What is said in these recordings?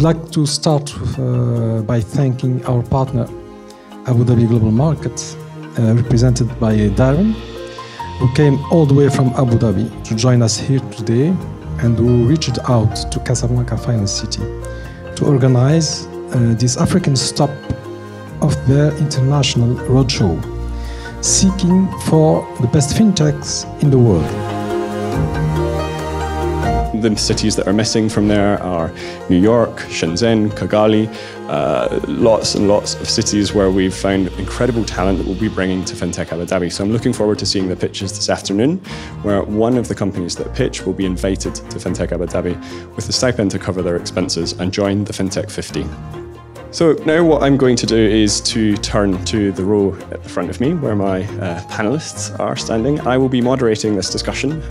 like to start by thanking our partner, Abu Dhabi Global Markets, represented by Darren, who came all the way from Abu Dhabi to join us here today, and who reached out to Casablanca Finance City to organize this African stop of their international roadshow, seeking for the best fintechs in the world. The cities that are missing from there are New York, Shenzhen, Kigali, lots and lots of cities where we've found incredible talent that we'll be bringing to FintechAD Abu Dhabi. So I'm looking forward to seeing the pitches this afternoon, where one of the companies that pitch will be invited to FintechAD Abu Dhabi with a stipend to cover their expenses and join the Fintech 50. So now what I'm going to do is to turn to the row at the front of me where my panelists are standing. I will be moderating this discussion,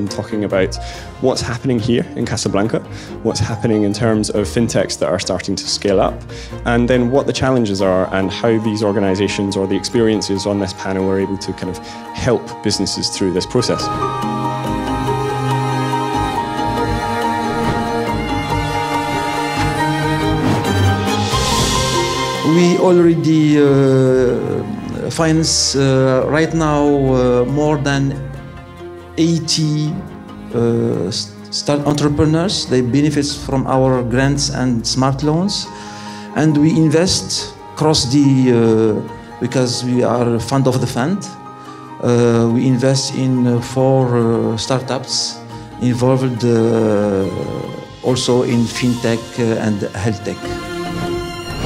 talking about what's happening here in Casablanca, what's happening in terms of fintechs that are starting to scale up, and then what the challenges are and how these organizations or the experiences on this panel are able to kind of help businesses through this process. We already finance right now more than 80 start entrepreneurs. They benefit from our grants and smart loans, and we invest across the because we are a fund of the fund. We invest in 4 startups involved also in fintech and health tech.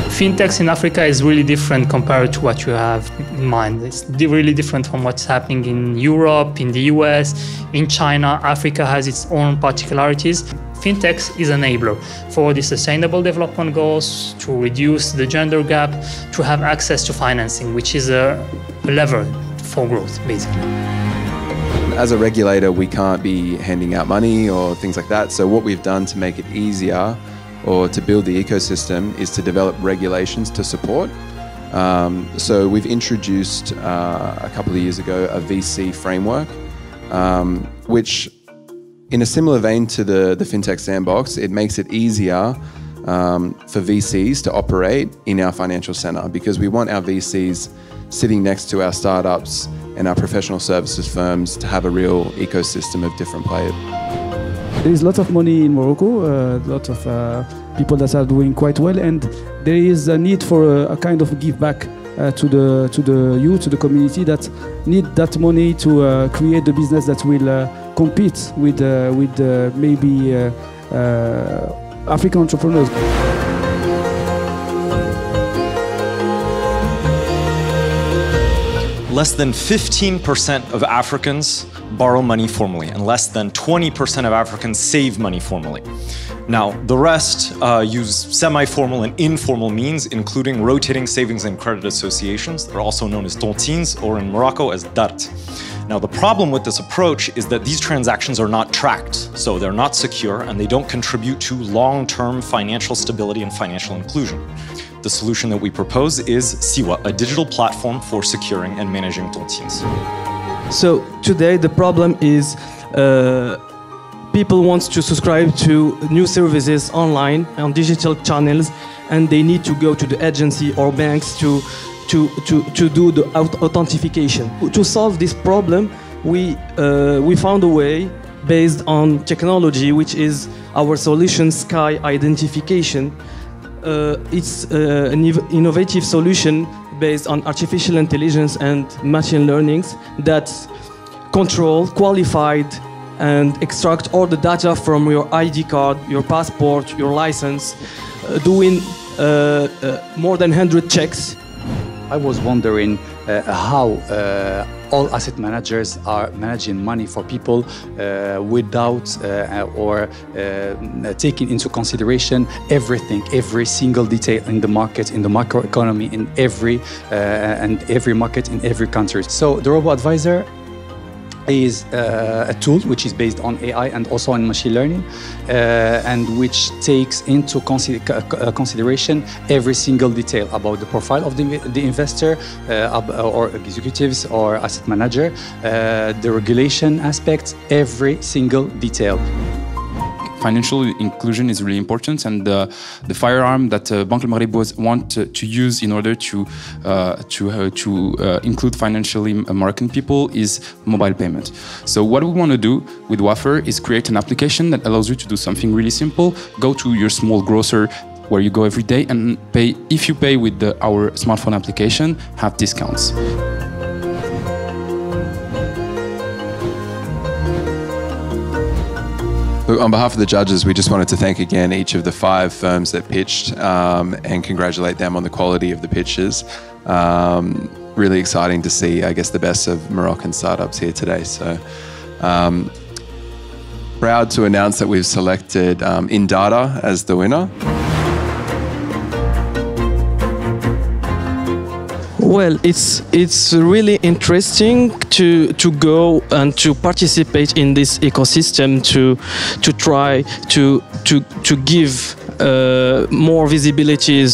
Fintechs in Africa is really different compared to what you have in mind. It's really different from what's happening in Europe, in the US, in China. Africa has its own particularities. Fintechs is an enabler for the sustainable development goals, to reduce the gender gap, to have access to financing, which is a lever for growth, basically. As a regulator, we can't be handing out money or things like that. So what we've done to make it easier or to build the ecosystem is to develop regulations to support. So we've introduced a couple of years ago a VC framework, which in a similar vein to the FinTech Sandbox, it makes it easier for VCs to operate in our financial center, because we want our VCs sitting next to our startups and our professional services firms to have a real ecosystem of different players. There is lots of money in Morocco, lots of people that are doing quite well, and there is a need for a kind of give back to the youth, to the community that need that money to create the business that will compete with maybe African entrepreneurs. Less than 15% of Africans borrow money formally, and less than 20% of Africans save money formally. Now, the rest use semi-formal and informal means, including rotating savings and credit associations. They're also known as tontines, or in Morocco as dart. Now, the problem with this approach is that these transactions are not tracked, so they're not secure, and they don't contribute to long-term financial stability and financial inclusion. The solution that we propose is Siwa, a digital platform for securing and managing tontines. So today the problem is people want to subscribe to new services online on digital channels, and they need to go to the agency or banks to do the authentication. To solve this problem, we found a way based on technology, which is our solution Sky Identification. It's an innovative solution based on artificial intelligence and machine learning that control, qualified, and extract all the data from your ID card, your passport, your license, doing more than 100 checks. I was wondering how all asset managers are managing money for people without or taking into consideration everything, every single detail in the market, in the macroeconomy, in every market in every country. So the robo-advisor is a tool which is based on AI and also on machine learning, and which takes into consideration every single detail about the profile of the investor or executives or asset manager, the regulation aspects, every single detail. financial inclusion is really important, and the firearm that Banque Le Maghreb want to use in order to include financially Moroccan people is mobile payment. So what we want to do with Wafer is create an application that allows you to do something really simple. Go to your small grocer where you go every day and pay. If you pay with our smartphone application, have discounts. On behalf of the judges, we just wanted to thank again each of the 5 firms that pitched and congratulate them on the quality of the pitches. Really exciting to see, I guess, the best of Moroccan startups here today. So proud to announce that we've selected Indata as the winner. Well, it's really interesting to go and to participate in this ecosystem, to try to give more visibilities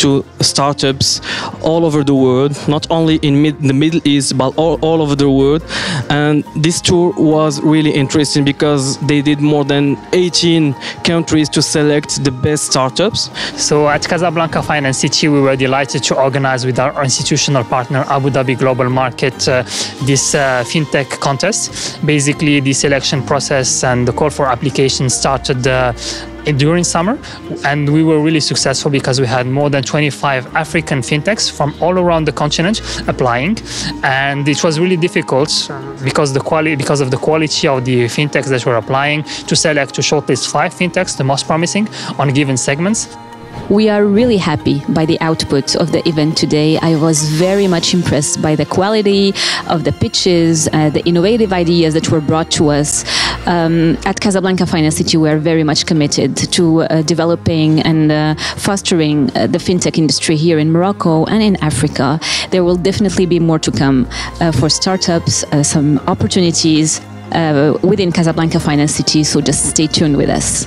to startups all over the world, not only in the Middle East, but all over the world. And this tour was really interesting because they did more than 18 countries to select the best startups. So at Casablanca Finance City, we were delighted to organize with our institutional partner Abu Dhabi Global Market this fintech contest. Basically, the selection process and the call for application started during summer, and we were really successful because we had more than 25 African fintechs from all around the continent applying, and it was really difficult because of the quality of the fintechs that were applying to shortlist 5 fintechs, the most promising on given segments. We are really happy by the output of the event today. I was very much impressed by the quality of the pitches, the innovative ideas that were brought to us. At Casablanca Finance City, we are very much committed to developing and fostering the fintech industry here in Morocco and in Africa. There will definitely be more to come for startups, some opportunities within Casablanca Finance City, so just stay tuned with us.